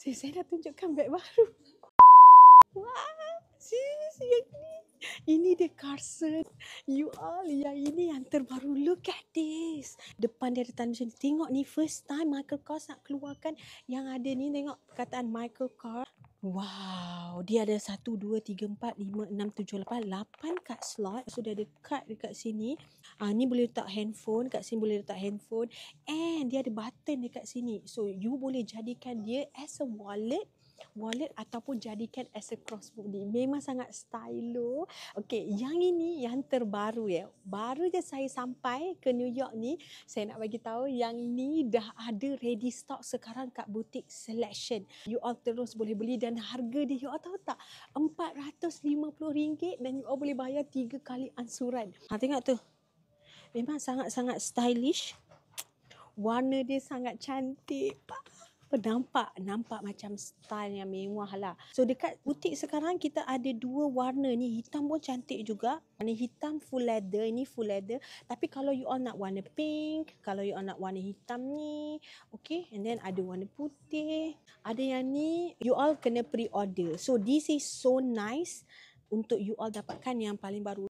Saya dah tunjukkan beg baru. Wah, sis, yang ini dia Carson. You all, yang ini yang terbaru. Look at this. Depan dia ada tanda macam ni. Tengok ni, first time Michael Kors nak keluarkan yang ada ni. Tengok perkataan Michael Kors. Wow, dia ada 1, 2, 3, 4, 5, 6, 7, 8 kat slot. So dia ada card dekat sini. Ni boleh letak handphone, kat sini boleh letak handphone. And dia ada button dekat sini. So you boleh jadikan dia as a wallet ataupun jadikan as a crossbody. Memang sangat stylo. Okey, yang ini yang terbaru ya. Baru je saya sampai ke New York ni, saya nak bagi tahu yang ni dah ada ready stock sekarang kat butik Selection. You all terus boleh beli dan harga dia, you all tahu tak? RM450 dan you all boleh bayar 3 kali ansuran. Tengok tu. Memang sangat-sangat stylish. Warna dia sangat cantik. Nampak macam style yang mewah lah. So dekat butik sekarang kita ada 2 warna ni. Hitam pun cantik juga. Warna hitam full leather. Ini full leather. Tapi kalau you all nak warna pink, kalau you all nak warna hitam ni, okay. And then ada warna putih. Ada yang ni, you all kena pre-order. So this is so nice untuk you all dapatkan yang paling baru.